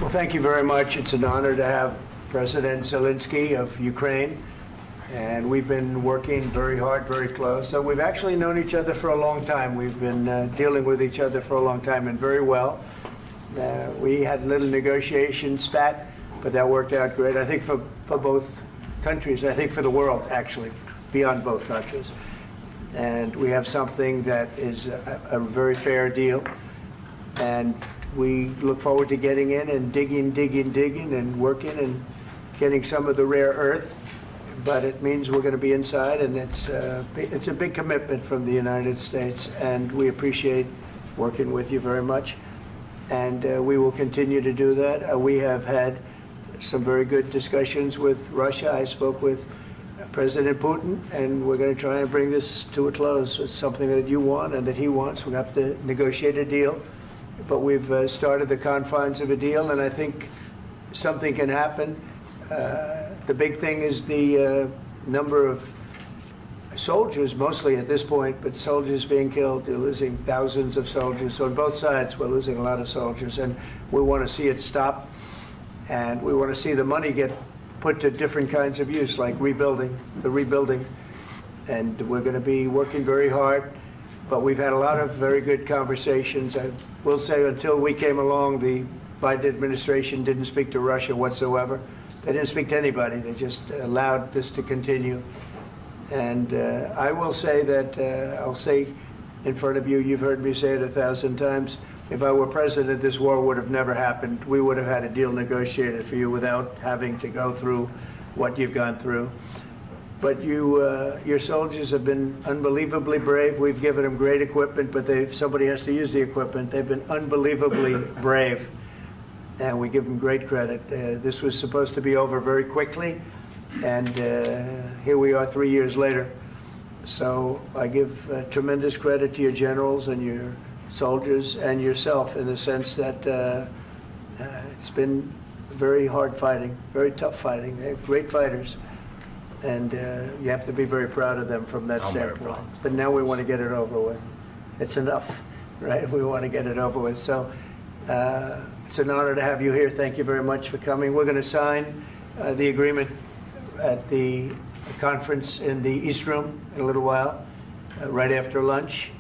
Well, thank you very much. It's an honor to have President Zelensky of Ukraine, and we've been working very hard, very close. So we've actually known each other for a long time. We've been dealing with each other for a long time and very well. We had a little negotiation spat, but that worked out great. I think for both countries, I think for the world, actually, beyond both countries. And we have something that is a very fair deal. And we look forward to getting in and digging and working and getting some of the rare earth. But it means we're going to be inside, and it's a big commitment from the United States, and we appreciate working with you very much. And we will continue to do that. We have had some very good discussions with Russia. I spoke with President Putin, and we're going to try and bring this to a close. It's something that you want and that he wants. We have to negotiate a deal, but we've started the confines of a deal, and I think something can happen. The big thing is the number of soldiers, mostly at this point, but soldiers being killed. You're losing thousands of soldiers. On both sides, we're losing a lot of soldiers, and we want to see it stop, and we want to see the money get put to different kinds of use, like rebuilding, and we're going to be working very hard. But we've had a lot of very good conversations. I will say until we came along, the Biden administration didn't speak to Russia whatsoever. They didn't speak to anybody. They just allowed this to continue. And I will say that, I'll say in front of you, you've heard me say it 1,000 times, if I were president, this war would have never happened. We would have had a deal negotiated for you without having to go through what you've gone through. But your soldiers have been unbelievably brave. We've given them great equipment, but somebody has to use the equipment. They've been unbelievably brave, and we give them great credit. This was supposed to be over very quickly, and here we are 3 years later. So I give tremendous credit to your generals and your soldiers and yourself, in the sense that it's been very hard fighting, very tough fighting. They're great fighters. And you have to be very proud of them from that standpoint. But now we want to get it over with. It's enough, right? We want to get it over with. So it's an honor to have you here. Thank you very much for coming. We're going to sign the agreement at the conference in the East Room in a little while, right after lunch.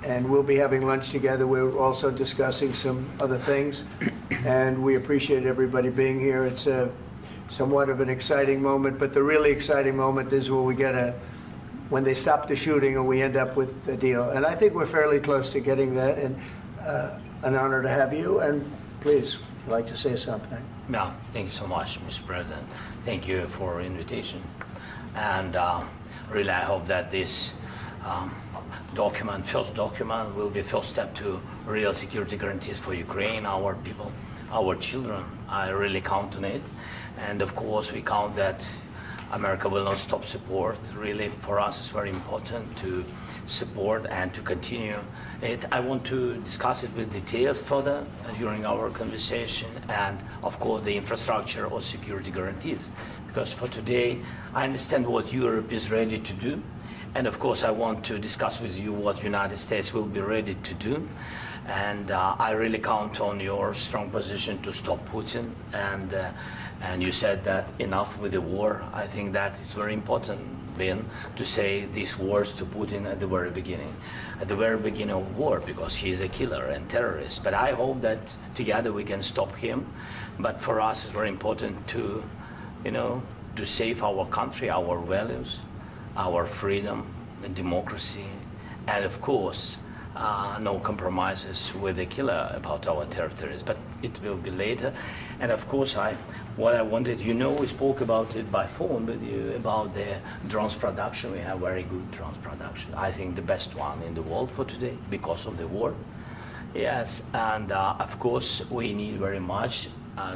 And we'll be having lunch together. We're also discussing some other things. And we appreciate everybody being here. It's somewhat of an exciting moment, but the really exciting moment is when they stop the shooting and we end up with a deal. And I think we're fairly close to getting that, and an honor to have you. And please, if you'd like to say something. Yeah, thank you so much, Mr. President. Thank you for invitation. And really, I hope that this first document, will be a first step to real security guarantees for Ukraine, our people, our children. I really count on it. And of course, we count that America will not stop support. Really, for us, it's very important to support and to continue it. I want to discuss it with details further during our conversation, and of course, the infrastructure or security guarantees. Because for today, I understand what Europe is ready to do. And of course, I want to discuss with you what United States will be ready to do. And I really count on your strong position to stop Putin. And you said that enough with the war. I think that is very important, Ben, to say these words to Putin at the very beginning of war, because he is a killer and terrorist. But I hope that together we can stop him. But for us, it's very important to, to save our country, our values, our freedom, and democracy, and of course, no compromises with the killer about our territories, but it will be later. And of course, what I wanted, we spoke about it by phone with you, about the drones production. We have very good drones production. I think the best one in the world for today, because of the war. Yes, and of course, we need very much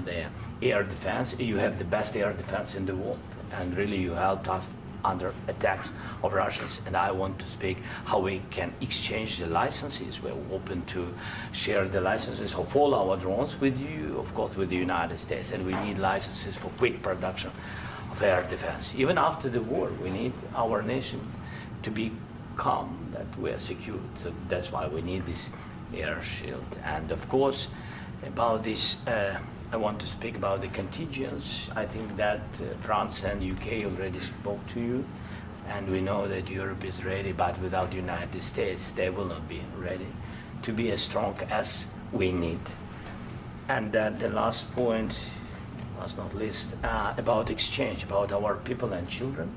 the air defense. You have the best air defense in the world, and really you helped us under attacks of Russians. And I want to speak how we can exchange the licenses. We're open to share the licenses of all our drones with you, of course, with the United States. And we need licenses for quick production of air defense. Even after the war, we need our nation to be calm, that we are secure. So that's why we need this air shield. And of course, about this I want to speak about the contingents. I think that France and UK already spoke to you, and we know that Europe is ready, but without the United States, they will not be ready to be as strong as we need. And the last point, last not least, about exchange, about our people and children.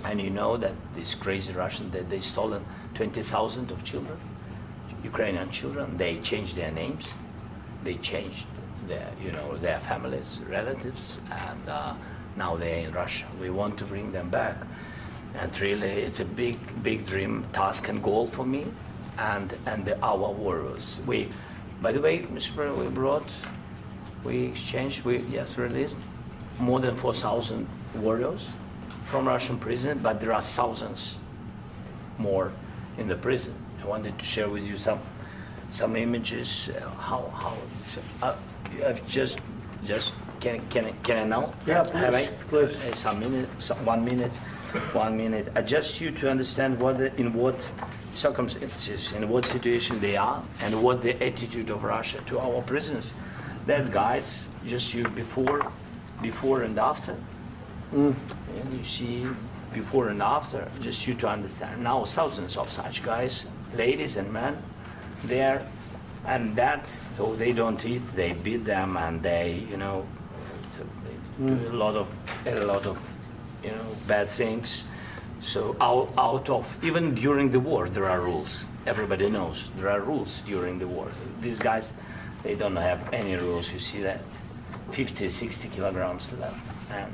And you know that these crazy Russians, that they stolen 20,000 of children, Ukrainian children. They changed their names, they changed their families, relatives, and now they're in Russia. We want to bring them back, and really, it's a big dream, task, and goal for me, and our warriors. By the way, Mr. President, we exchanged, released more than 4,000 warriors from Russian prison, but there are thousands more in the prison. I wanted to share with you some images. How it's. I've just can I now? Yeah, please. Some minutes, 1 minute, 1 minute. Just you to understand in what circumstances, in what situation they are, and what the attitude of Russia to our prisoners. That guys, just you before and after. And you see before and after, just you to understand. Now thousands of such guys, ladies and men, there, and that, so they don't eat, they beat them, and they, they do a lot of bad things. So out of, even during the war, there are rules. Everybody knows there are rules during the war. So these guys, they don't have any rules. You see that 50, 60 kilograms left, and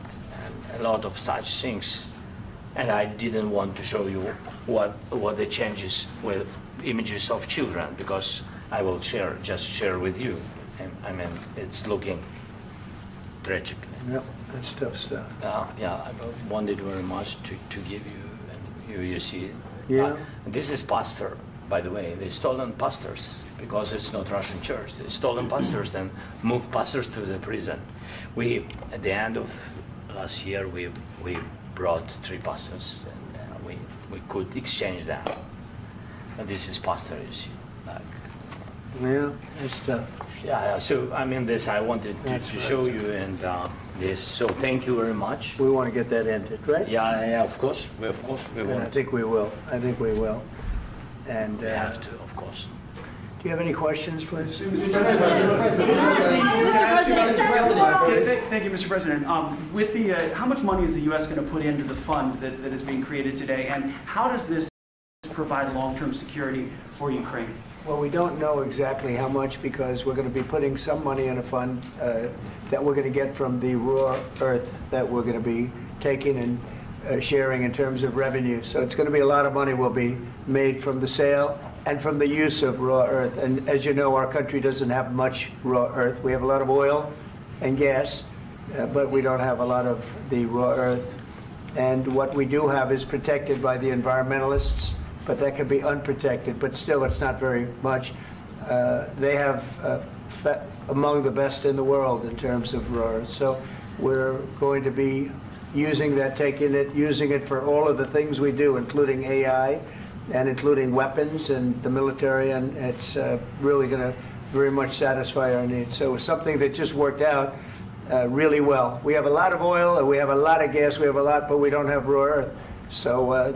a lot of such things. And I didn't want to show you what the changes with images of children, because I will just share with you. And, I mean, it's looking tragically. Yep, that's tough stuff. Yeah, I wanted very much to give you, and you see. Yeah. This is pastor, by the way. They stolen pastors because it's not Russian church. They stolen pastors and moved pastors to the prison. At the end of last year, we brought 3 pastors, and we could exchange them. And this is pastor, you see. Yeah, that's tough. Yeah. So I mean, this I wanted to show you, and this. So thank you very much. We want to get that ended, right? Yeah. Of course. We And want. I think we will. And We have to, of course. do you have any questions, please? Mr. President. Thank you, Mr. President. With the, how much money is the U.S. going to put into the fund that is being created today, and how does this provide long-term security for Ukraine? Well, we don't know exactly how much, because we're going to be putting some money in a fund that we're going to get from the raw earth that we're going to be taking and sharing in terms of revenue. So it's going to be a lot of money will be made from the sale and from the use of raw earth. And as you know, our country doesn't have much raw earth. We have a lot of oil and gas, but we don't have a lot of the raw earth. And what we do have is protected by the environmentalists, but that can be unprotected, but still it's not very much. They have among the best in the world in terms of raw earth. So we're going to be using that, using it for all of the things we do, including AI and including weapons and the military, and it's really going to very much satisfy our needs. So it's something that just worked out really well. We have a lot of oil, and we have a lot of gas, we have a lot, but we don't have raw earth. So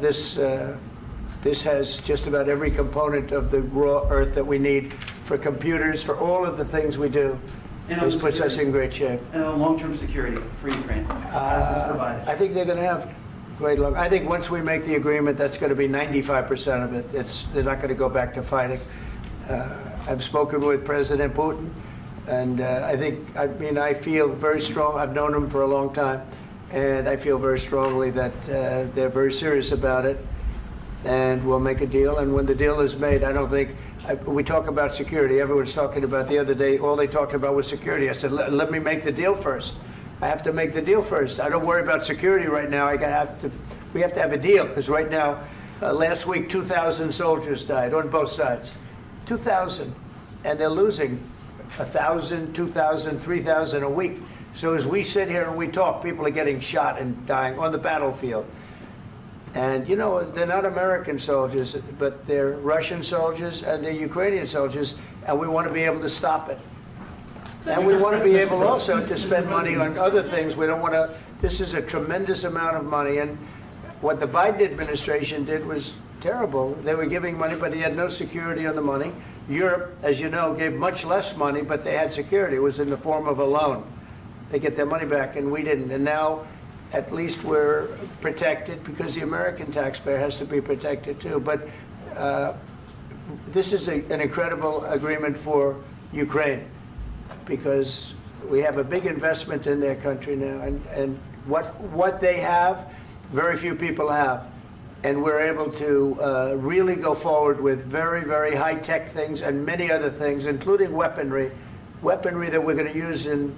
this has just about every component of the raw earth that we need for computers, for all of the things we do. This puts us in great shape. And long-term security for Ukraine. How does this provide it? I think they're going to have great luck. I think once we make the agreement, that's going to be 95% of it. They're not going to go back to fighting. I've spoken with President Putin, and I feel very strong. I've known him for a long time, and I feel very strongly that they're very serious about it, and we'll make a deal. And when the deal is made, I don't think, we talk about security. Everyone's talking about the other day, all they talked about was security. I said, let me make the deal first. I have to make the deal first. I don't worry about security right now. We have to have a deal, because right now, last week, 2,000 soldiers died on both sides. 2,000. And they're losing 1,000, 2,000, 3,000 a week. So as we sit here and we talk, people are getting shot and dying on the battlefield. And, you know, they're not American soldiers, but they're Russian soldiers and they're Ukrainian soldiers, and we want to be able to stop it. And we want to be able also to spend money on other things. We don't want to, this is a tremendous amount of money. And what the Biden administration did was terrible. They were giving money, but he had no security on the money. Europe, as you know, gave much less money, but they had security. It was in the form of a loan. They get their money back, and we didn't. And now, at least we're protected because the American taxpayer has to be protected too. But this is an incredible agreement for Ukraine because we have a big investment in their country now, and what they have, very few people have. And we're able to really go forward with very, very high-tech things and many other things, including weaponry that we're going to use in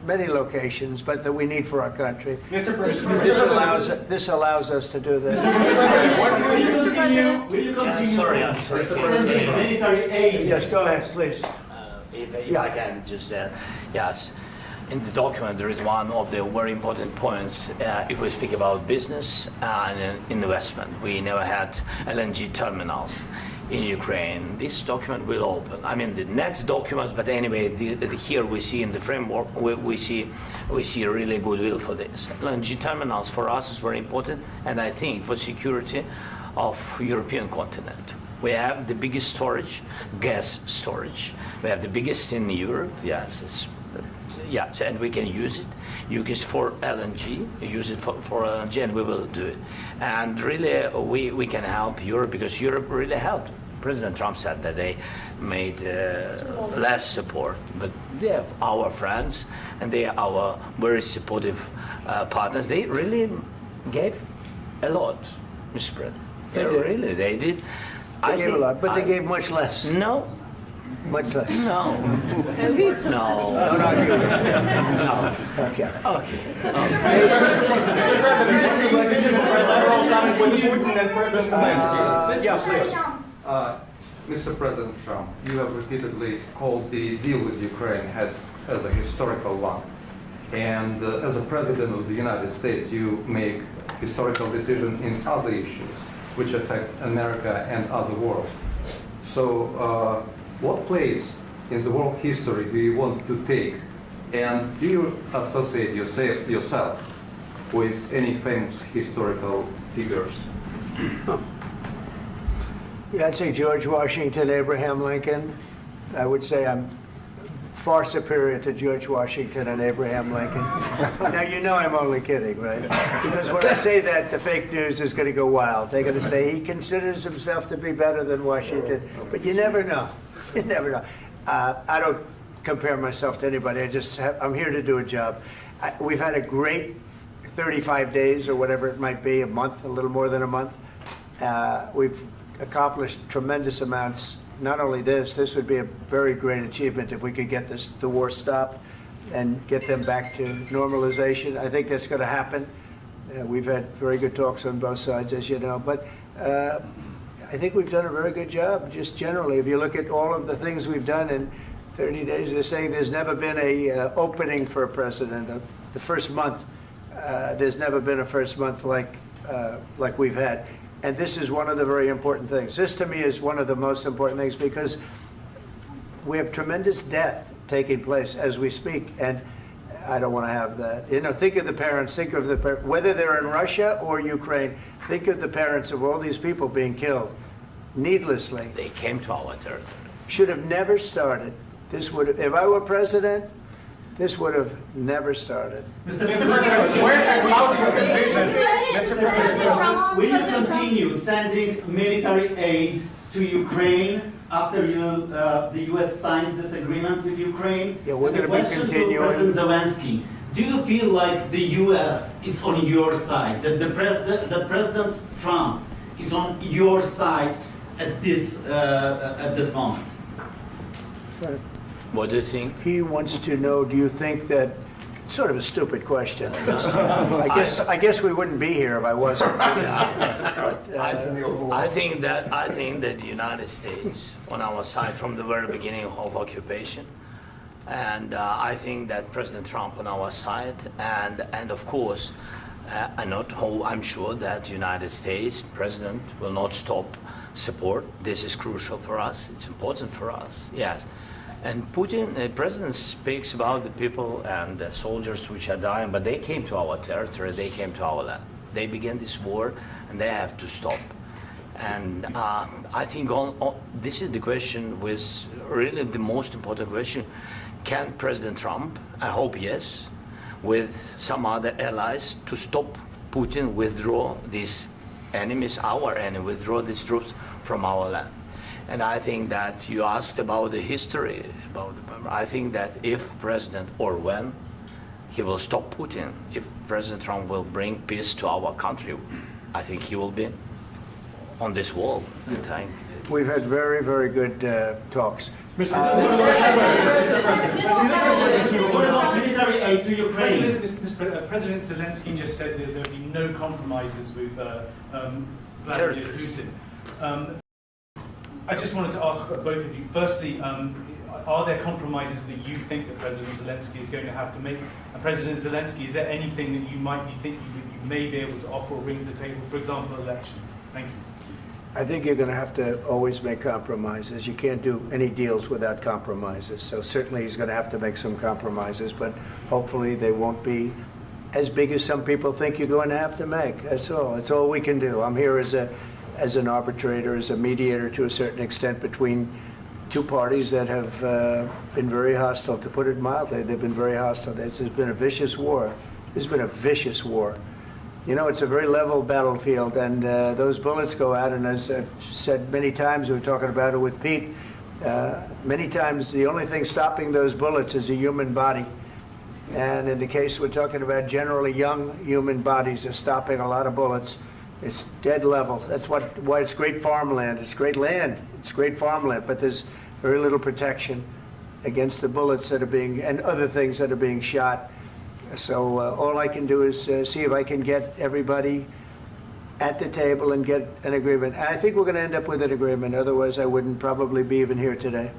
many locations, but that we need for our country. Mr. President, This allows us to do this. will you continue I'm sorry. sending military aid? Yes, go ahead, please. If I can just yes. In the document, there is one of the very important points. If we speak about business and investment, we never had LNG terminals in Ukraine. This document will open. I mean, the next documents, but anyway, here we see in the framework, we see really goodwill for this. LNG terminals for us is very important, and I think for security of European continent. We have the biggest storage, gas storage. We have the biggest in Europe. Yes, and we can use it for LNG, use it for LNG, and we will do it. And really, we can help Europe because Europe really helped. President Trump said that they made less support, but they have our friends and they are our very supportive partners. They really gave a lot, Mr. President. They did. They gave a lot, but they gave much less. No. Much less. No. No. Not you. No. Okay. Okay. Mr. President Trump, you have repeatedly called the deal with Ukraine as a historical one. And as a President of the United States, you make historical decisions in other issues which affect America and other world. So what place in the world history do you want to take? And do you associate yourself with any famous historical figures? Yeah, I'd say George Washington, Abraham Lincoln. I would say I'm far superior to George Washington and Abraham Lincoln. Now, you know I'm only kidding, right? Because when I say that, the fake news is going to go wild. They're going to say he considers himself to be better than Washington. But you never know. You never know. I don't compare myself to anybody. I'm here to do a job. We've had a great 35 days or whatever it might be, a month, a little more than a month. We've accomplished tremendous amounts. Not only this would be a very great achievement if we could get the war stopped and get them back to normalization. I think that's going to happen. We've had very good talks on both sides, as you know. But I think we've done a very good job, just generally. If you look at all of the things we've done in 30 days, they're saying there's never been a opening for a president. The first month, there's never been a first month like we've had. And this is one of the very important things. This, to me, is one of the most important things because we have tremendous death taking place as we speak, and I don't want to have that. You know, think of the parents, whether they're in Russia or Ukraine, think of the parents of all these people being killed needlessly. They came to our territory. Should have never started. This would have, if I were president, this would have never started. Mr. President, will you continue sending military aid to Ukraine after the U.S. signs this agreement with Ukraine? Yeah, we're going to be continuing. To President Zelensky, do you feel like the U.S. is on your side, that President Trump is on your side at this moment? Right. What do you think? He wants to know, do you think that, sort of a stupid question. I guess we wouldn't be here if I wasn't. I think that the United States on our side from the very beginning of occupation, and I think that President Trump on our side, and of course, I'm sure that the United States President will not stop support. This is crucial for us. It's important for us. Yes. And Putin, the president speaks about the people and the soldiers which are dying, but they came to our territory, they came to our land. They began this war, and they have to stop. And I think this is the question, with really the most important question. Can President Trump, I hope yes, with some other allies, to stop Putin, withdraw these enemies, our enemy, withdraw these troops from our land? And I think that you asked about the history, I think that if President, or when, he will stop Putin, if President Trump will bring peace to our country, I think he will be on this wall, I think. We've had very, very good talks. What about military aid to Ukraine? President Zelensky just said that there will be no compromises with Vladimir Putin. I just wanted to ask both of you, firstly, are there compromises that you think that President Zelensky is going to have to make? And President Zelensky, is there anything that you might be thinking that you may be able to offer or bring to the table, for example, elections? Thank you. I think you're going to have to always make compromises. You can't do any deals without compromises. So certainly he's going to have to make some compromises, but hopefully they won't be as big as some people think you're going to have to make. That's all. That's all we can do. I'm here as an arbitrator, as a mediator to a certain extent between two parties that have been very hostile, to put it mildly. They've been very hostile. There's been a vicious war. There's been a vicious war. You know, it's a very level battlefield, and those bullets go out, and as I've said many times, we were talking about it with Pete, many times the only thing stopping those bullets is a human body. And in the case we're talking about, generally young human bodies are stopping a lot of bullets. It's dead level. That's why it's great farmland. It's great land. It's great farmland, but there's very little protection against the bullets that are being, and other things that are being shot. So all I can do is see if I can get everybody at the table and get an agreement. And I think we're going to end up with an agreement. Otherwise, I wouldn't probably be even here today.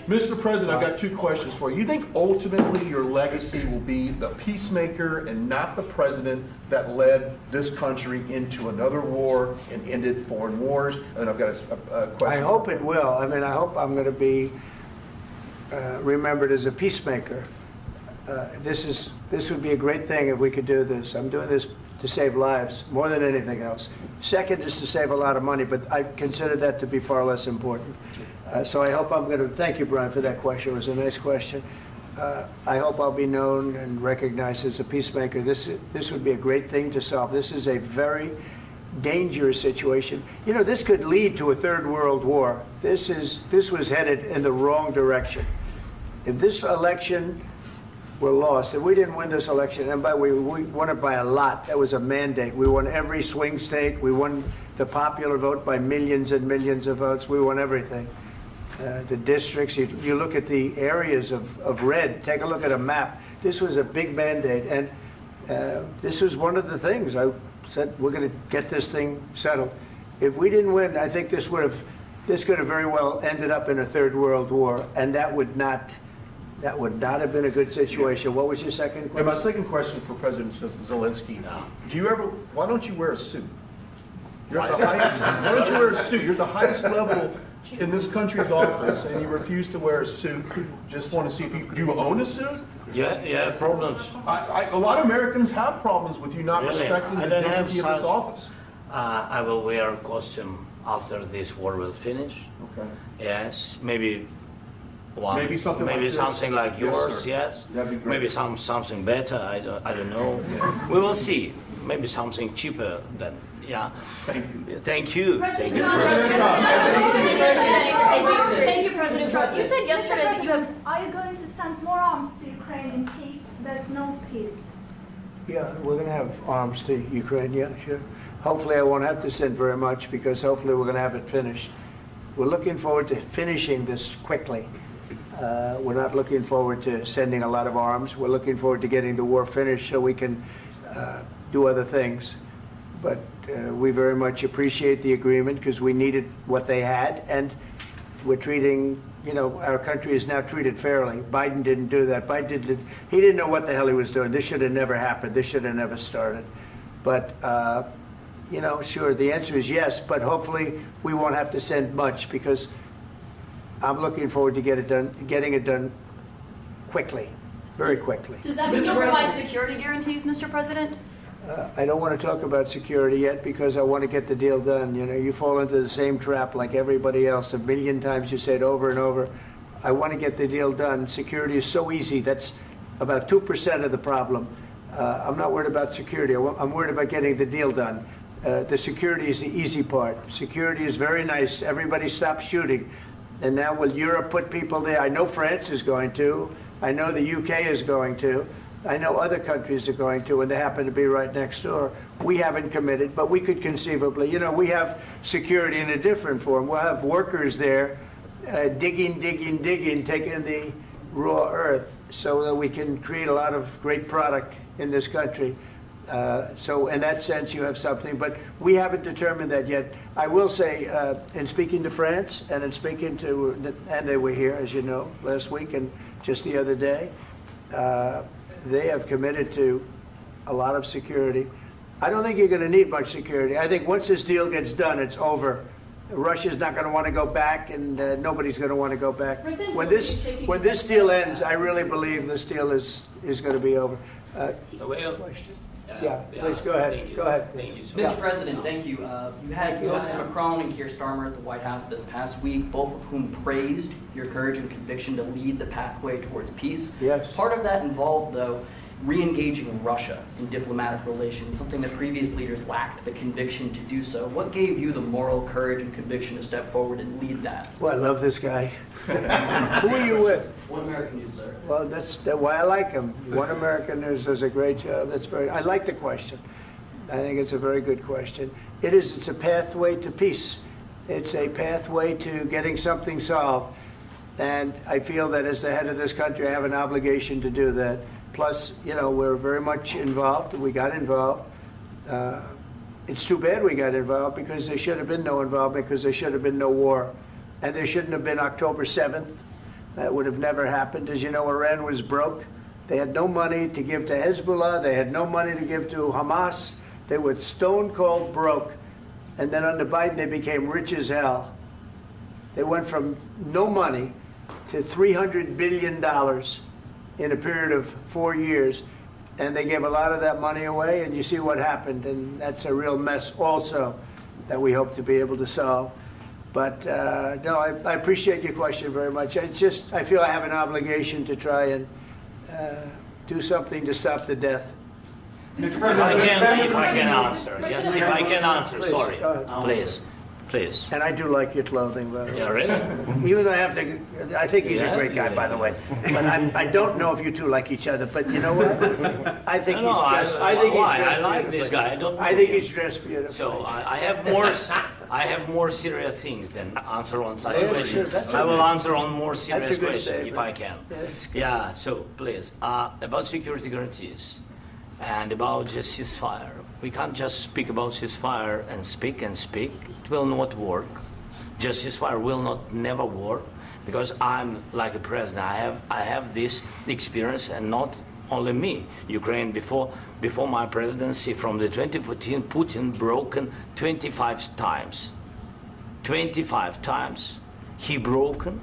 Mr. President, I've got two questions for you. You think ultimately your legacy will be the peacemaker and not the president that led this country into another war and ended foreign wars? And I've got a question. I hope it will. I mean, I hope I'm going to be remembered as a peacemaker. This would be a great thing if we could do this. I'm doing this to save lives more than anything else. Second is to save a lot of money, but I consider that to be far less important. So I hope I'm going to, thank you, Brian, for that question. It was a nice question. I hope I'll be known and recognized as a peacemaker. This would be a great thing to solve. This is a very dangerous situation. You know, this could lead to a third world war. This was headed in the wrong direction. If this election were lost, if we didn't win this election, and by the way, we won it by a lot. That was a mandate. We won every swing state. We won the popular vote by millions and millions of votes. We won everything. The districts, you look at the areas of red, take a look at a map. This was a big mandate, and this was one of the things. I said, we're going to get this thing settled. If we didn't win, I think this could have very well ended up in a third world war, and that would not have been a good situation. What was your second question? And my second question for President Zelensky, why don't you wear a suit? You're at the highest, why don't you wear a suit? You're at the highest level in this country's office, and you refuse to wear a suit. Just want to see if do you own a suit? Yeah, problems. A lot of Americans have problems with you not respecting the dignity of this office. I will wear a costume after this war will finish. Okay. Yes, maybe one. Maybe something like this. Something like yours. Yes. That'd be great. Maybe something better. I don't know. Yeah. We will see. Maybe something cheaper than. Yeah. Thank you. Thank you. President Trump. Thank you, President Trump. You said yesterday that you have. Are you going to send more arms to Ukraine in case there's no peace? Yeah, we're going to have arms to Ukraine. Yeah, sure. Hopefully, I won't have to send very much because hopefully we're going to have it finished. We're looking forward to finishing this quickly. We're not looking forward to sending a lot of arms. We're looking forward to getting the war finished so we can do other things. But we very much appreciate the agreement because we needed what they had, and we're treating, you know, our country is now treated fairly. Biden didn't do that. He didn't know what the hell he was doing. This should have never happened. This should have never started. But, you know, sure, the answer is yes, but hopefully we won't have to send much, because I'm looking forward to getting it done quickly, very quickly. Does that mean you'll provide security guarantees, Mr. President? I don't want to talk about security yet, because I want to get the deal done. You know, you fall into the same trap like everybody else. A million times you say it over and over. I want to get the deal done. Security is so easy. That's about 2% of the problem. I'm not worried about security. I'm worried about getting the deal done. The security is the easy part. Security is very nice. Everybody stopped shooting. And now will Europe put people there? I know France is going to. I know the UK is going to. I know other countries are going to, and they happen to be right next door. We haven't committed, but we could conceivably. You know, we have security in a different form. We'll have workers there digging, taking the raw earth so that we can create a lot of great product in this country. So in that sense, you have something, but we haven't determined that yet. I will say, in speaking to France and in speaking to, and they were here, as you know, last week and just the other day, they have committed to a lot of security. I don't think you're going to need much security. I think once this deal gets done, it's over. Russia's not going to want to go back, and nobody's going to want to go back. When this deal ends, I really believe this deal is going to be over. Question? Yeah, please go ahead. Go ahead. Thank you, Mr. President, thank you. You had hosted Macron and Keir Starmer at the White House this past week, both of whom praised your courage and conviction to lead the pathway towards peace. Yes. Part of that involved, though, re-engaging Russia in diplomatic relations, something that previous leaders lacked the conviction to do so. What gave you the moral courage and conviction to step forward and lead that? Well, I love this guy. Who are you with? One American News, sir. Well, that's why I like him. One American News does a great job. I like the question. I think it's a very good question. It's a pathway to peace. It's a pathway to getting something solved. And I feel that as the head of this country, I have an obligation to do that. Plus, you know, we're very much involved. We got involved. It's too bad we got involved, because there should have been no involvement, because there should have been no war. And there shouldn't have been October 7th. That would have never happened. As you know, Iran was broke. They had no money to give to Hezbollah. They had no money to give to Hamas. They were stone cold broke. And then under Biden, they became rich as hell. They went from no money to $300 billion in a period of 4 years. And they gave a lot of that money away, and you see what happened. And that's a real mess also that we hope to be able to solve. But no, I appreciate your question very much. I feel I have an obligation to try and do something to stop the death. If I can answer, yes, if I can answer, Please, sorry, go ahead. please. And I do like your clothing, by the way. Yeah, really? Even though I think he's a great guy, by the way. But I don't know if you two like each other. But you know what? I think he's dressed. I like this guy. I think he's dressed beautiful. So I have more serious things than answer on such Yeah, questions. sure, I will answer on more serious That's a good questions if statement. I can. Yeah, that's good. Yeah, so please, about security guarantees and about just ceasefire. We can't just speak about ceasefire and speak. It will not work. Just ceasefire will never work, because I'm like a president. I have this experience, and not only me. Ukraine before my presidency, from the 2014, Putin broken 25 times. 25 times he broken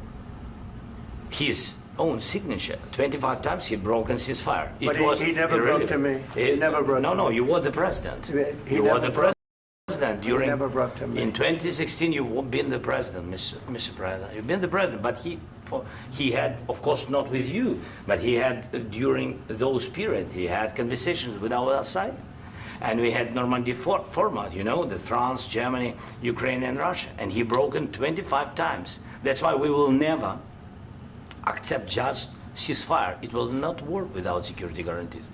his own signature. 25 times he broken ceasefire. But he never broke to me. He never broke to me. No, you were the president. You were the president during. He never broke to me. In 2016, you've been the president, Mr. President. You've been the president, but he had, of course, not with you, but he had during those periods. He had conversations with our side, and we had Normandy format. You know, the France, Germany, Ukraine, and Russia, and he broken 25 times. That's why we will never accept just ceasefire. It will not work without security guarantees.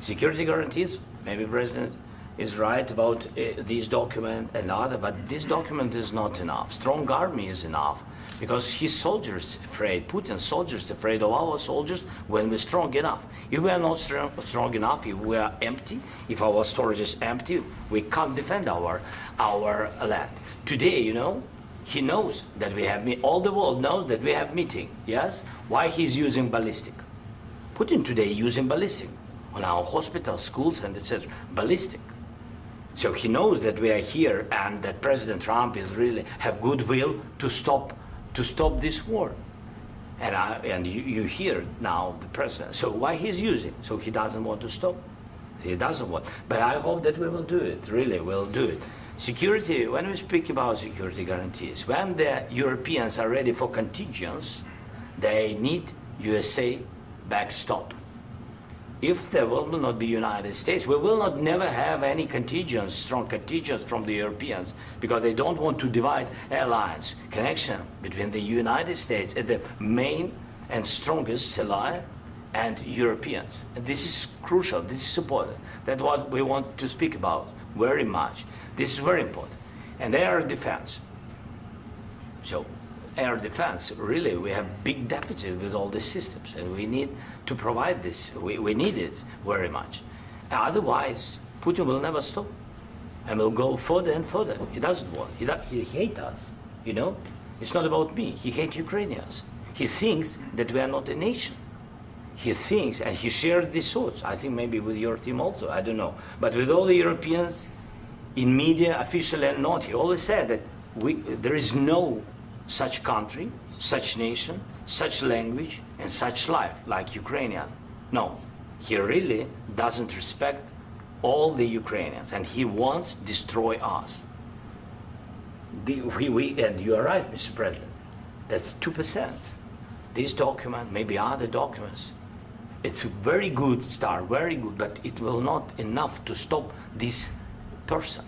Security guarantees, maybe President is right about this document and other, but this document is not enough. Strong army is enough, because his soldiers afraid, Putin's soldiers afraid of our soldiers when we're strong enough. If we are not strong enough, if we are empty, if our storage is empty, we can't defend our land. Today, you know, he knows that we have all the world knows that we have meeting. Yes, why he's using ballistic? Putin today using ballistic on our hospitals, schools, and etc. Ballistic. So he knows that we are here and that President Trump is really have goodwill to stop this war. And you hear now the president. So why he's using? So he doesn't want to stop. He doesn't want. But I hope that we will do it. Really, we'll do it. Security. When we speak about security guarantees, when the Europeans are ready for contingents, they need USA backstop. If there will not be United States, we will not never have any contingents, strong contingents from the Europeans, because they don't want to divide alliance connection between the United States and the main and strongest ally and Europeans. And this is crucial, this is important. That's what we want to speak about very much. This is very important. And air defense. So air defense, really, we have big deficit with all these systems, and we need to provide this. We need it very much. Otherwise, Putin will never stop, and will go further and further. He doesn't want. He hates us, you know? It's not about me. He hates Ukrainians. He thinks that we are not a nation. He thinks, and he shared these thoughts, I think maybe with your team also, I don't know. But with all the Europeans, in media, officially and not, he always said that there is no such country, such nation, such language, and such life like Ukrainian. No, he really doesn't respect all the Ukrainians, and he wants to destroy us. And you are right, Mr. President, that's 2%. This document, maybe other documents, it's a very good start, very good, but it will not enough to stop this person.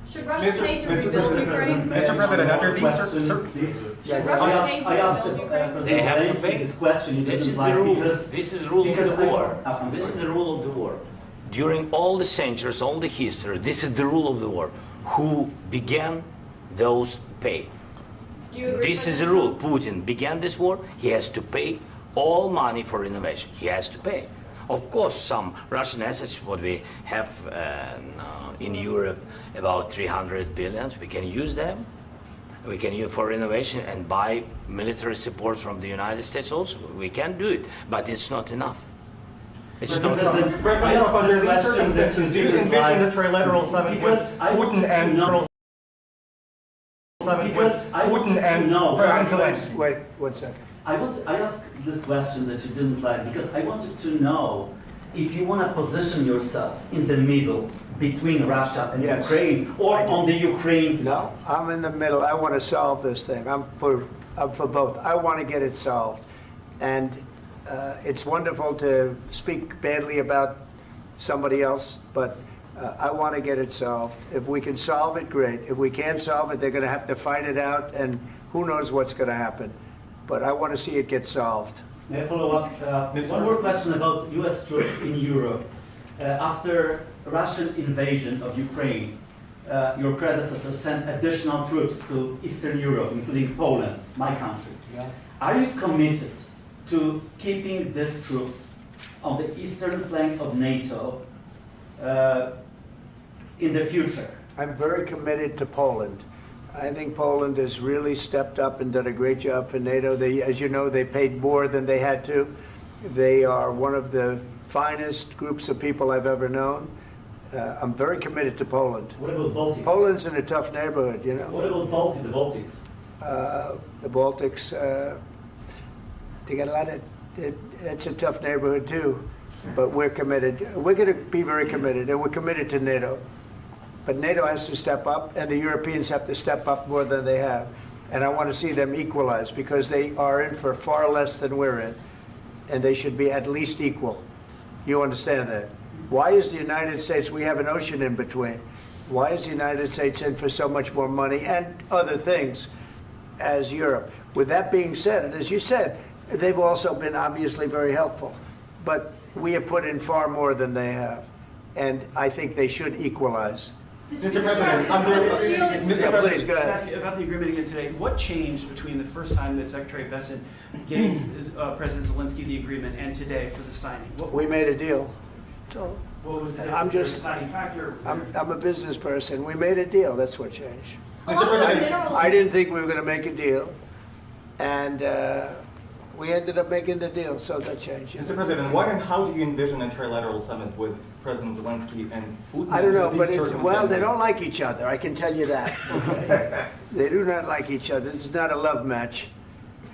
Should Russia pay to rebuild Ukraine? Mr. President, under these Should Russia pay to rebuild Ukraine? They have to pay. This question you This didn't is like the rule. because This is the rule of because the war. I'm This is sorry. the rule of the war. During all the centuries, all the history, this is the rule of the war. Who began, those pay. Do you agree, This is the President rule. Putin began this war. He has to pay all money for innovation. He has to pay. Of course, some Russian assets, what we have in Europe, about 300 billion, we can use them. We can use for innovation and buy military support from the United States also. We can do it, but it's not enough. It's not enough. President, under these circumstances, do you envision a trilateral summit with Because I wanted Putin to and know. Because I Putin wanted to and know. President Zelensky? Wait 1 second. I asked this question that you didn't like because I wanted to know if you want to position yourself in the middle between Russia and Yes. Ukraine or on the Ukraine side. No, I'm in the middle. I want to solve this thing. I'm for both. I want to get it solved. And it's wonderful to speak badly about somebody else, but I want to get it solved. If we can solve it, great. If we can't solve it, they're going to have to fight it out, and who knows what's going to happen. But I want to see it get solved. May I follow up? One more question about U.S. troops in Europe. After Russian invasion of Ukraine, your predecessor sent additional troops to Eastern Europe, including Poland, my country. Yeah. Are you committed to keeping these troops on the eastern flank of NATO in the future? I'm very committed to Poland. I think Poland has really stepped up and done a great job for NATO. They, as you know, they paid more than they had to. They are one of the finest groups of people I've ever known. I'm very committed to Poland. What about Baltics? Poland's in a tough neighborhood, you know. What about the Baltics? The Baltics, they got a lot of, it's a tough neighborhood too, but we're committed. We're going to be very committed, and we're committed to NATO. But NATO has to step up, and the Europeans have to step up more than they have. And I want to see them equalize, because they are in for far less than we're in, and they should be at least equal. You understand that? Why is the United States, we have an ocean in between, why is the United States in for so much more money and other things as Europe? With that being said, and as you said, they've also been obviously very helpful, but we have put in far more than they have, and I think they should equalize. Mr. President, Please, go ahead. About the agreement again today, what changed between the first time that Secretary Bessent gave President Zelensky the agreement and today for the signing? We made a deal. So What was the I'm just- deciding factor? I'm a business person. We made a deal. That's what changed. Mr. President, I didn't think we were going to make a deal, and we ended up making the deal, so that changed. Mr. President, what and how do you envision a trilateral summit with President Zelensky and Putin? I don't know, under but these well, they circumstances? don't like each other. I can tell you that. Okay? They do not like each other. This is not a love match,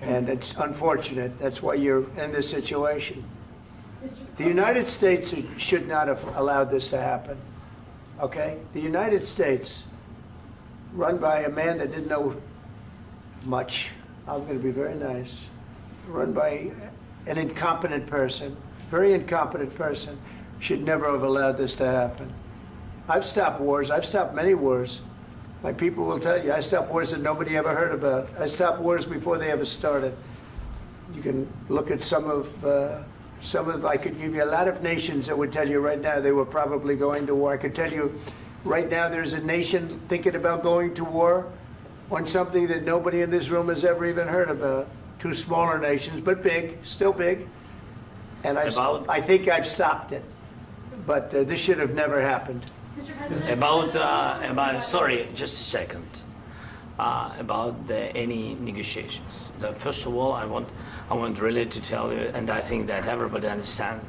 and it's unfortunate. That's why you're in this situation. The United States should not have allowed this to happen. Okay? The United States, run by a man that didn't know much. I'm going to be very nice. Run by an incompetent person, very incompetent person, should never have allowed this to happen. I've stopped wars. I've stopped many wars. My people will tell you, I stopped wars that nobody ever heard about. I stopped wars before they ever started. You can look at some of, I could give you a lot of nations that would tell you right now they were probably going to war. I could tell you right now there's a nation thinking about going to war on something that nobody in this room has ever even heard about. Two smaller nations, but big, still big. And I think I've stopped it. But this should have never happened. Mr. President, About sorry, just a second. About any negotiations. First of all, I want really to tell you, and I think that everybody understands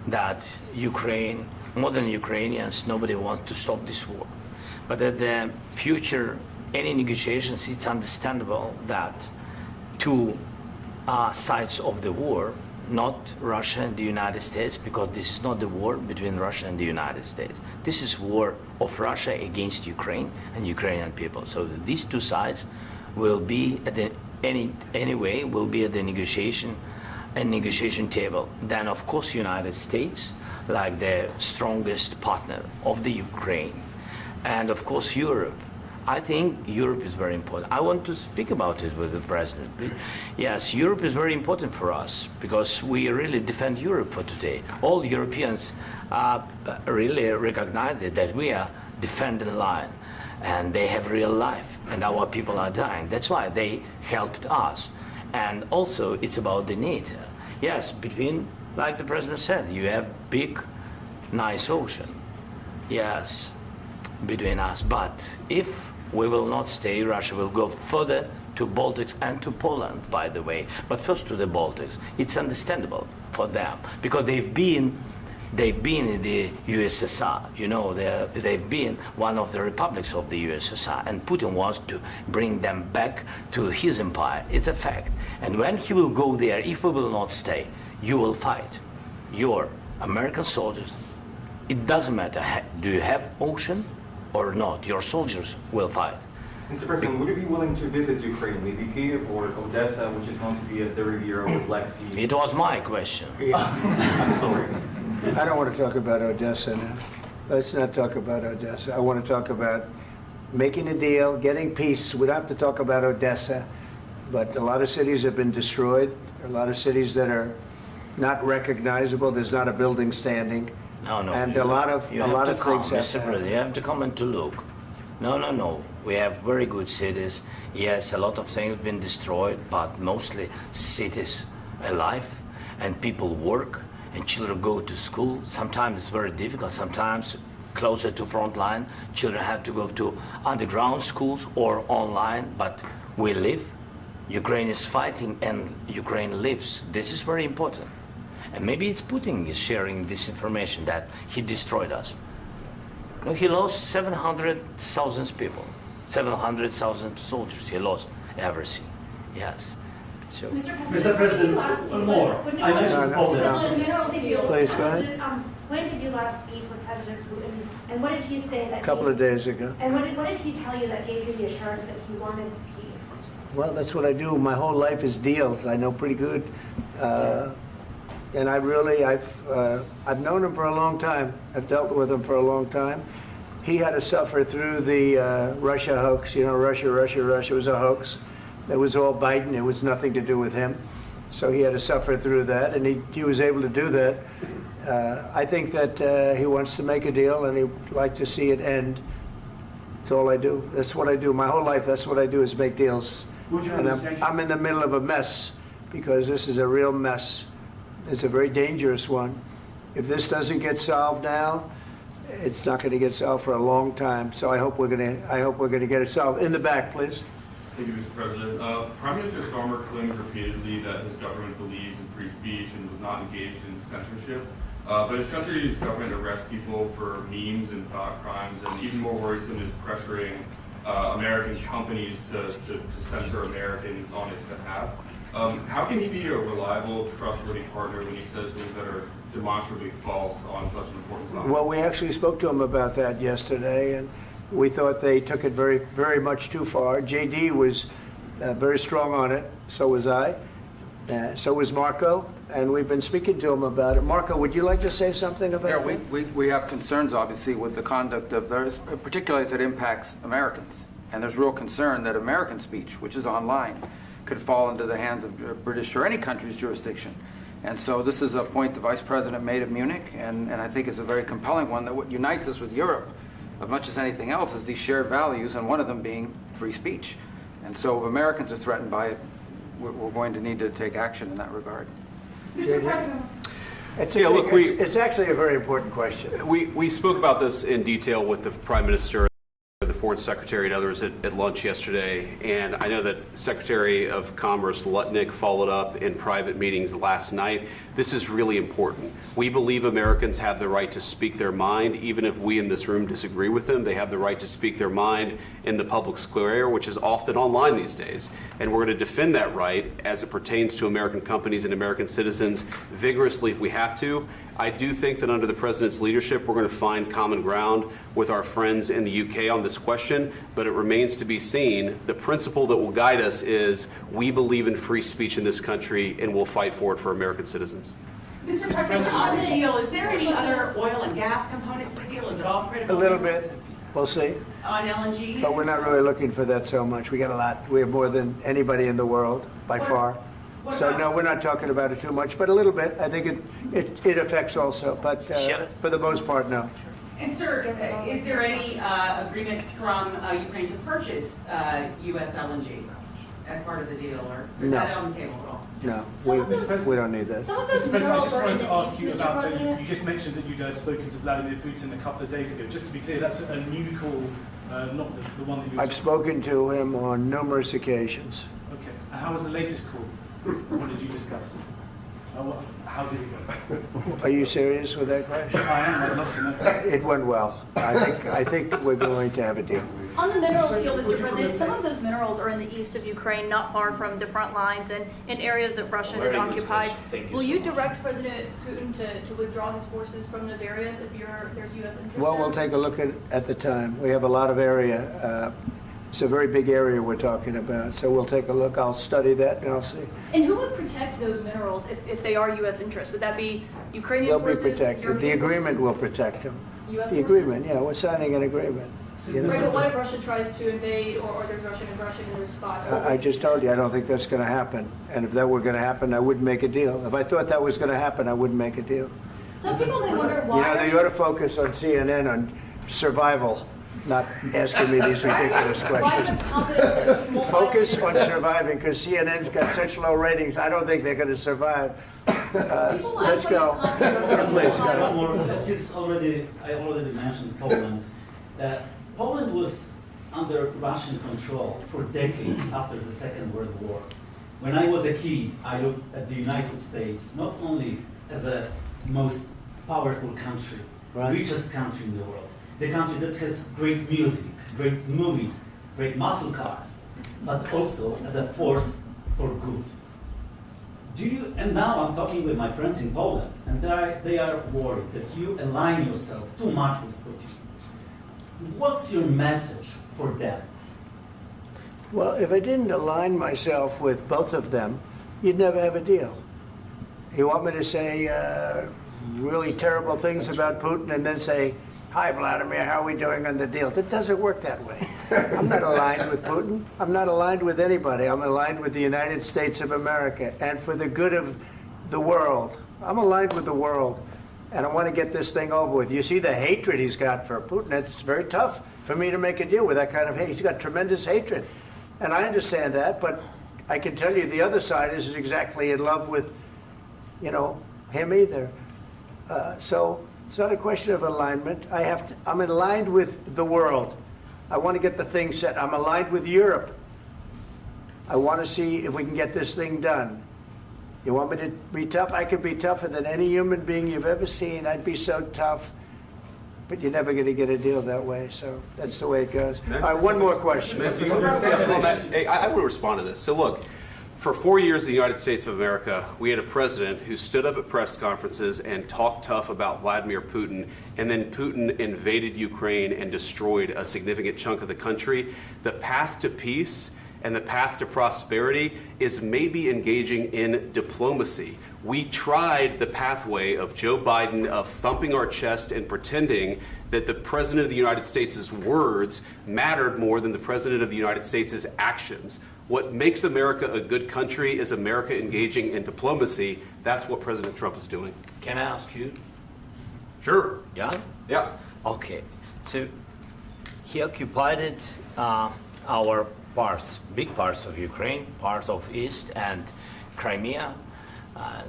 that Ukraine, more than Ukrainians, nobody wants to stop this war. But at the future, any negotiations, it's understandable that two sides of the war, not Russia and the United States, because this is not the war between Russia and the United States. This is war of Russia against Ukraine and Ukrainian people. So these two sides will be at the anyway will be at the negotiation table. Then of course United States, like the strongest partner of the Ukraine, and of course Europe. I think Europe is very important. I want to speak about it with the president. Yes, Europe is very important for us because we really defend Europe for today. All Europeans really recognize that we are defending the line, and they have real life, and our people are dying. That's why they helped us. And also, it's about the NATO. Yes, between, like the president said, you have big, nice ocean. Yes, between us. But if we will not stay, Russia will go further to Baltics and to Poland, by the way. But first to the Baltics. It's understandable for them because they've been in the USSR. You know, they've been one of the republics of the USSR, and Putin wants to bring them back to his empire. It's a fact. And when he will go there, if we will not stay, you will fight. Your American soldiers, it doesn't matter, do you have ocean or not, your soldiers will fight. Mr. President, would you be willing to visit Ukraine, maybe Kiev or Odessa, which is known to be at the Riviera or Black Sea? It was my question. I'm sorry. I don't want to talk about Odessa now. Let's not talk about Odessa. I want to talk about making a deal, getting peace. We don't have to talk about Odessa, but a lot of cities have been destroyed. There are a lot of cities that are not recognizable. There's not a building standing. No, and a lot of things have Mr. President, you have to come and to look. No. We have very good cities. Yes, a lot of things have been destroyed, but mostly cities alive, and people work, and children go to school. Sometimes it's very difficult. Sometimes closer to front line, children have to go to underground schools or online, but we live. Ukraine is fighting, and Ukraine lives. This is very important. And maybe it's Putin is sharing this information that he destroyed us. No, he lost 700,000 people, 700,000 soldiers. He lost everything. Yes. So, Mr. President, one more. I mentioned Poland. Please, go ahead. When did you last speak with President Putin, and what did he say that? A couple of days ago. And what did he tell you that gave you the assurance that he wanted peace? Well, that's what I do. My whole life is deals. I know pretty good. And I've known him for a long time. I've dealt with him for a long time. He had to suffer through the Russia hoax. You know, Russia was a hoax. It was all Biden. It was nothing to do with him. So he had to suffer through that, and he was able to do that. I think that he wants to make a deal, and he'd like to see it end. That's all I do. That's what I do. My whole life, that's what I do is make deals. And I'm in the middle of a mess because this is a real mess. It's a very dangerous one. If this doesn't get solved now, it's not going to get solved for a long time. So I hope we're going to get it solved. In the back, please. Thank you, Mr. President. Prime Minister Starmer claims repeatedly that his government believes in free speech and was not engaged in censorship. But his country's government arrests people for memes and thought crimes, and even more worrisome is pressuring American companies to censor Americans on his behalf. How can he be a reliable, trustworthy partner when he says things that are demonstrably false on such an important topic? Well, we actually spoke to him about that yesterday, and we thought they took it very, very much too far. JD was very strong on it. So was I. So was Marco. And we've been speaking to him about it. Marco, would you like to say something about that? Yeah, we have concerns, obviously, with the conduct of those, particularly as it impacts Americans. And there's real concern that American speech, which is online, could fall into the hands of British or any country's jurisdiction. And so this is a point the Vice President made of Munich, and I think it's a very compelling one, that what unites us with Europe, as much as anything else, is these shared values, and one of them being free speech. And so if Americans are threatened by it, we're going to need to take action in that regard. Mr. President. It's actually a very important question. We spoke about this in detail with the Prime Minister, the Foreign Secretary, and others at lunch yesterday, and I know that Secretary of Commerce Lutnick followed up in private meetings last night. This is really important. We believe Americans have the right to speak their mind, even if we in this room disagree with them. They have the right to speak their mind in the public square, which is often online these days. And we're going to defend that right as it pertains to American companies and American citizens vigorously if we have to. I do think that under the President's leadership, we're going to find common ground with our friends in the UK on this question, but it remains to be seen. The principle that will guide us is we believe in free speech in this country, and we'll fight for it for American citizens. Mr. President, on the deal, is there any other oil and gas component to the deal? Is it all critical? A little bit. We'll see. On LNG? But we're not really looking for that so much. We got a lot. We have more than anybody in the world, by far. So no, we're not talking about it too much, but a little bit. I think it affects also, but for the most part, no. And sir, is there any agreement from Ukraine to purchase U.S. LNG as part of the deal, or is that on the table at all? No, we don't need that. Some of those Mr. President, I minerals just are wanted in to the ask east, you Mr. about, President. you just mentioned that you'd spoken to Vladimir Putin a couple of days ago. Just to be clear, that's a new call, not the one that you... I've spoken to him on numerous occasions. Okay. And how was the latest call? What did you discuss? How did it go? Are you serious with that question? I am. I'd love to know. It went well. I think we're going to have a deal. On the minerals deal, Mr. President, some of those minerals are in the east of Ukraine, not far from the front lines and in areas that Russia has occupied. Will you direct President Putin to withdraw his forces from those areas if there's U.S. interest Well, there? we'll take a look at the time. We have a lot of area. It's a very big area we're talking about, so we'll take a look. I'll study that and I'll see. And who would protect those minerals if they are U.S. interests? Would that be Ukrainian They'll forces? be protected. The European agreement forces? will protect them. U.S. The forces? agreement, yeah, we're signing an agreement. You know? Right, but what if Russia tries to invade or there's Russian aggression in those spots? I just told you, I don't think that's going to happen. And if that were going to happen, I wouldn't make a deal. If I thought that was going to happen, I wouldn't make a deal. Some people may wonder why. You know, they ought to focus on CNN on survival, not asking me these ridiculous questions. Focus on surviving, because CNN's got such low ratings. I don't think they're going to survive. Let's go. Please, go ahead. One more. Since I already mentioned Poland. Poland was under Russian control for decades after the Second World War. When I was a kid, I looked at the United States not only as a most powerful country, richest country in the world, the country that has great music, great movies, great muscle cars, but also as a force for good. And now I'm talking with my friends in Poland, and they are worried that you align yourself too much with Putin. What's your message for them? Well, if I didn't align myself with both of them, you'd never have a deal. You want me to say really terrible things about Putin and then say, "Hi, Vladimir, how are we doing on the deal?" That doesn't work that way. I'm not aligned with Putin. I'm not aligned with anybody. I'm aligned with the United States of America and for the good of the world. I'm aligned with the world, and I want to get this thing over with. You see the hatred he's got for Putin. It's very tough for me to make a deal with that kind of hate. He's got tremendous hatred, and I understand that, but I can tell you the other side isn't exactly in love with, him either. So it's not a question of alignment. I'm aligned with the world. I want to get the thing set. I'm aligned with Europe. I want to see if we can get this thing done. You want me to be tough? I could be tougher than any human being you've ever seen. I'd be so tough. But you're never going to get a deal that way, so that's the way it goes. All right, one more question. Hey, I will respond to this. So look, for 4 years in the United States of America, we had a president who stood up at press conferences and talked tough about Vladimir Putin, and then Putin invaded Ukraine and destroyed a significant chunk of the country. The path to peace and the path to prosperity is maybe engaging in diplomacy. We tried the pathway of Joe Biden of thumping our chest and pretending that the President of the United States' words mattered more than the President of the United States' actions. What makes America a good country is America engaging in diplomacy. That's what President Trump is doing. Can I ask you? Sure. Yeah? Yeah. Okay. So he occupied it, our parts, big parts of Ukraine, part of East and Crimea.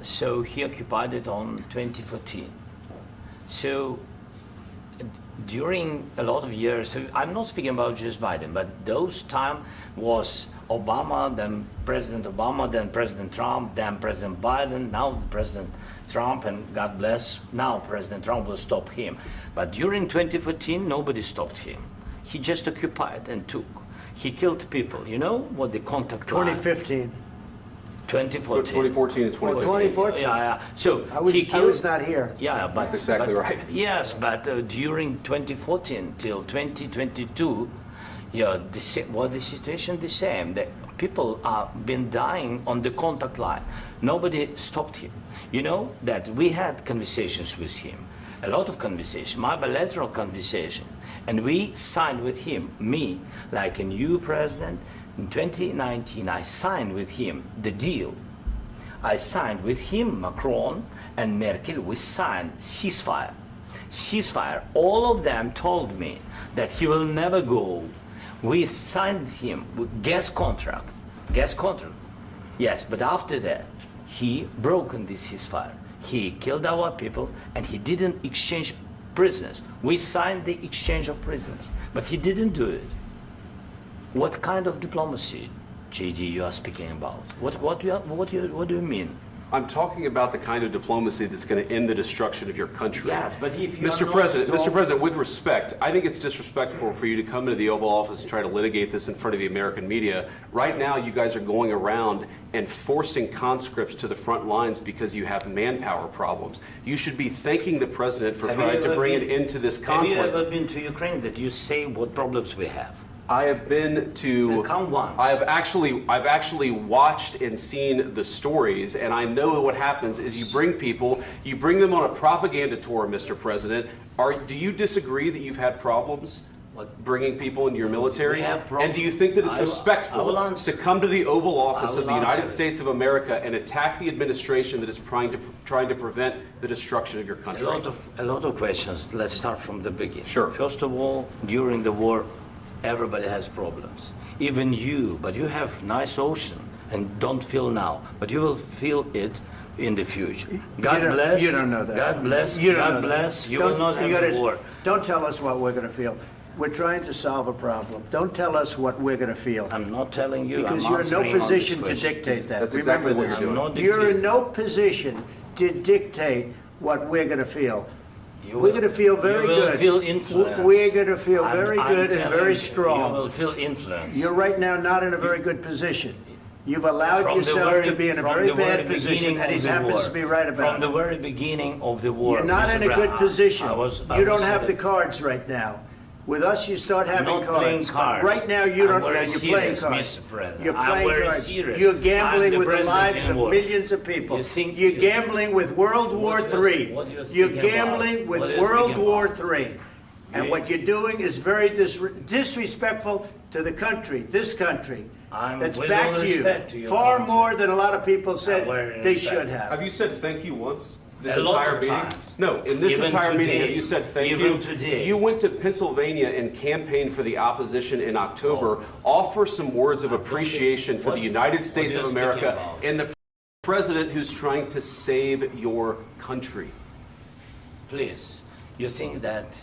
So he occupied it on 2014. So during a lot of years, so I'm not speaking about just Biden, but those time was Obama, then President Obama, then President Trump, then President Biden, now President Trump, and God bless, now President Trump will stop him. But during 2014, nobody stopped him. He just occupied and took. He killed people. You know what the contact line? 2015. 2014 2014. and 2015. 2014. Yeah. So I was not here. Yeah, but that's exactly right. Yes, but during 2014 till 2022, yeah, the situation the same. The people have been dying on the contact line. Nobody stopped him. You know that we had conversations with him, a lot of conversation, my bilateral conversation, and we signed with him, me, like a new president. In 2019, I signed with him the deal. I signed with him, Macron and Merkel, we signed ceasefire. Ceasefire. All of them told me that he will never go. We signed with him with gas contract. Gas contract. Yes, but after that, he broken this ceasefire. He killed our people and he didn't exchange prisoners. We signed the exchange of prisoners, but he didn't do it. What kind of diplomacy, JD, you are speaking about? What do you mean? I'm talking about the kind of diplomacy that's going to end the destruction of your country. Yes, but if you Mr. President, with respect, I think it's disrespectful for you to come into the Oval Office and try to litigate this in front of the American media. Right now, you guys are going around and forcing conscripts to the front lines because you have manpower problems. You should be thanking the President for trying to bring an end to this conflict. Have you ever been to Ukraine that you say what problems we have? I have been to. Come once. I've actually watched and seen the stories, and I know what happens is you bring them on a propaganda tour, Mr. President. Do you disagree that you've had problems bringing people into your military? And do you think that it's respectful to come to the Oval Office of the United States of America and attack the administration that is trying to prevent the destruction of your country? A lot of questions. Let's start from the beginning. Sure. First of all, during the war, everybody has problems, even you, but you have nice ocean and don't feel now, but you will feel it in the future. God bless. You don't know that. God bless. You God bless. You will not have a war. Don't tell us what we're going to feel. We're trying to solve a problem. Don't tell us what we're going to feel. I'm not telling you. Because you're in no position to dictate that. That's exactly what you're doing. You're in no position to dictate what we're going to feel. We're going to feel very good. You will feel influence. We're going to feel very good and very strong. You will feel influence. You're right now not in a very good position. You've allowed yourself to be in a very bad position, and he happens to be right about it. From the very beginning of the war. You're not in a good position. You don't have the cards right now. With us, you start having cards. I'm not playing cards. Right now, you don't. You're playing cards. Mr. President. You're playing cards. Serious. You're gambling with the lives of millions of people. You're gambling with World War III. You're gambling with World War III. And what you're doing is very disrespectful to the country, this country. That's back to you far more than a lot of people said they should have. Have you said thank you once? This a lot entire of meeting? times. No, in this Even entire meeting, today. have you said thank Even you? today. You went to Pennsylvania and campaigned for the opposition in October. Offer some words of appreciation for the United States of America and the president who's trying to save your country. Please, you think that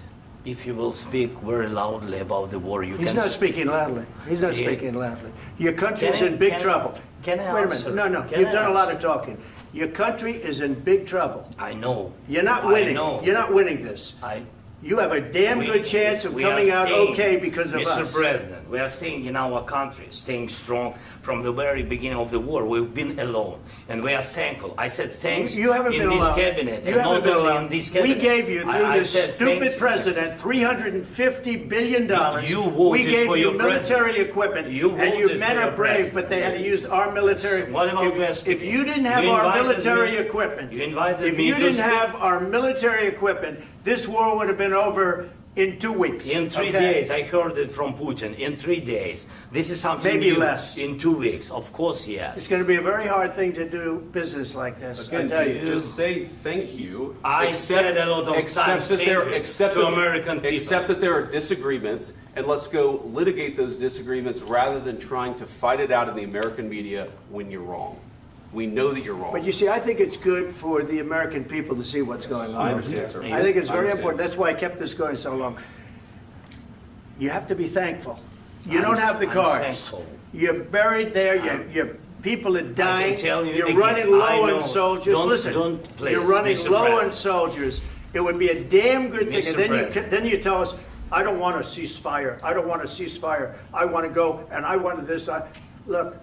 if you will speak very loudly about the war, you can... He's not speaking loudly. He's not speaking loudly. Your country's in big trouble. Can I Wait a answer? minute. No, Can you've I done a lot answer? of talking. Your country is in big trouble. I know. You're not I winning. know. You're not winning this. You have a damn good chance of coming out okay because of us. Mr. President, we are staying in our country, staying strong from the very beginning of the war. We've been alone, and we are thankful. I said thanks you haven't in been this alone. cabinet, You and haven't not been only alone. in this cabinet. We gave you, through I this said thank stupid you. president, $350 billion. You voted we gave for you your military president. equipment, You and you voted men for are your brave, president. but they had to use our military. What about West If you didn't have You our invited military me- equipment, You invited if me you to didn't speak. have our military equipment, this war would have been over in 2 weeks. In 3 okay? days, I heard it from Putin. In 3 days, this is something Maybe new. less. In 2 weeks, of course, yes. It's going to be a very hard thing to do business like this. I Again, tell you. just say thank you. I said a lot of times thank you to American people. Accept that there are disagreements, and let's go litigate those disagreements rather than trying to fight it out in the American media when you're wrong. We know that you're wrong. But you see, I think it's good for the American people to see what's going on. I understand, sir. I think it's I very understand. important. That's why I kept this going so long. You have to be thankful. You don't have the I'm cards. thankful. You're buried there. Your people are dying. tell you You're again, running low I know. on soldiers. Don't- Listen, don't please, you're running Mr. low on President. soldiers. It would be a damn good thing. Mr. And President. then you tell us, I don't want a ceasefire. I don't want a ceasefire. I want to go and I want this. Look,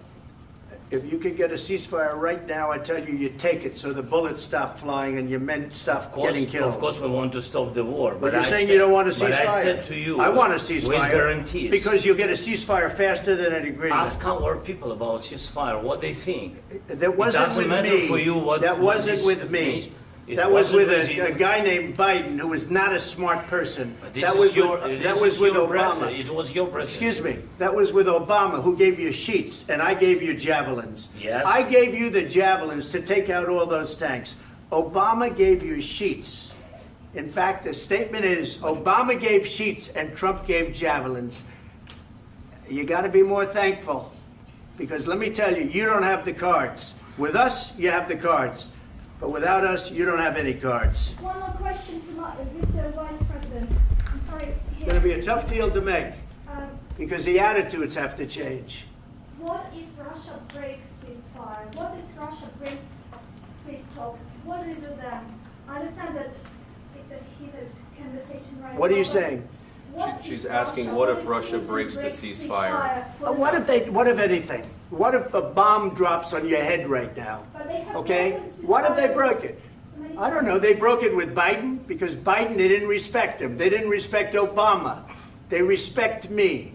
if you could get a ceasefire right now, I tell you, you take it so the bullets stop flying and your men stop getting killed. Of course, we want to stop the war. But you're I saying said- you don't want a ceasefire. But I said to you, I want a ceasefire. with guarantees. Because you'll get a ceasefire faster than an agreement. Ask our people about ceasefire, what they think. That wasn't it doesn't with matter me. for you what That what wasn't is- with me. It That was wasn't with you. a guy named Biden, who was not a smart person. This That is was your, with, this that was is with your Obama. president. It was your president. Excuse me. That was with Obama, who gave you sheets, and I gave you javelins. Yes. I gave you the javelins to take out all those tanks. Obama gave you sheets. In fact, the statement is Obama gave sheets and Trump gave javelins. You got to be more thankful, because let me tell you, you don't have the cards. With us, you have the cards. But without us, you don't have any cards. One more question to Mr. Vice President. I'm sorry. It's going to be a tough deal to make, Um, because the attitudes have to change. What if Russia breaks ceasefire? What if Russia breaks peace talks? What do you do then? I understand that it's a heated conversation right now. What are you but saying? what She's if asking, what if Putin Russia breaks the breaks ceasefire? What if anything? What if a bomb drops on your head right now? But they have Okay? broken ceasefire What if they broke it? many I don't know. They broke it with Biden because Biden, they didn't respect him. They didn't respect Obama. They respect me.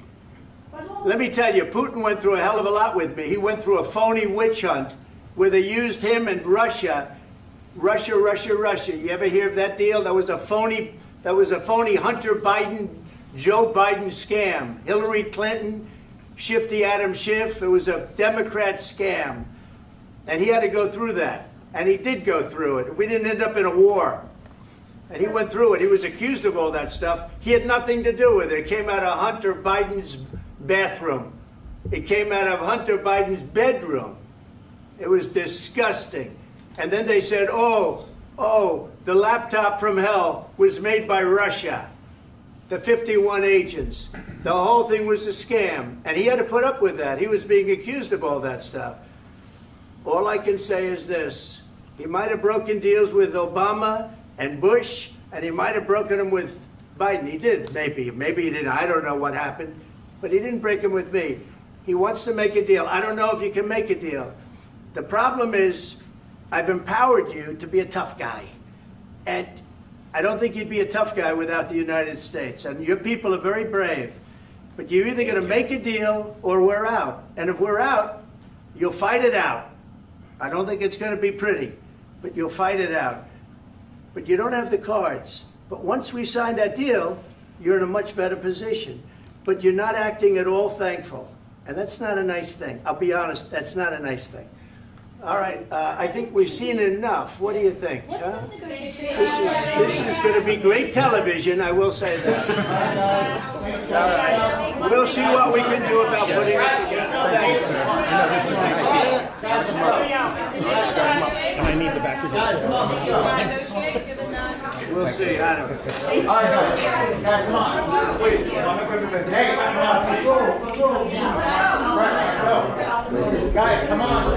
Let me tell you, Putin went through a hell of a lot with me. He went through a phony witch hunt where they used him and Russia. Russia. You ever hear of that deal? That was a phony Hunter Biden, Joe Biden scam. Hillary Clinton, Shifty Adam Schiff. It was a Democrat scam. And he had to go through that. And he did go through it. We didn't end up in a war. And he went through it. He was accused of all that stuff. He had nothing to do with it. It came out of Hunter Biden's bathroom. It came out of Hunter Biden's bedroom. It was disgusting. And then they said, oh, the laptop from hell was made by Russia. The 51 agents. The whole thing was a scam. And he had to put up with that. He was being accused of all that stuff. All I can say is this. He might have broken deals with Obama and Bush, and he might have broken them with Biden. He did, maybe. Maybe he didn't. I don't know what happened. But he didn't break them with me. He wants to make a deal. I don't know if you can make a deal. The problem is, I've empowered you to be a tough guy. And I don't think you'd be a tough guy without the United States. And your people are very brave. But you're either going to make a deal or we're out. And if we're out, you'll fight it out. I don't think it's going to be pretty, but you'll fight it out. But you don't have the cards. But once we sign that deal, you're in a much better position. But you're not acting at all thankful. And that's not a nice thing. I'll be honest, that's not a nice thing. All right, I think we've seen enough. What do you think? Huh? This is going to be great television, I will say that. All right. We'll see what we can do about putting it together. Thank you, sir. I need the back of We'll see. I don't know. All right, guys, come on. Wait. Hey, let's go. Guys, come on.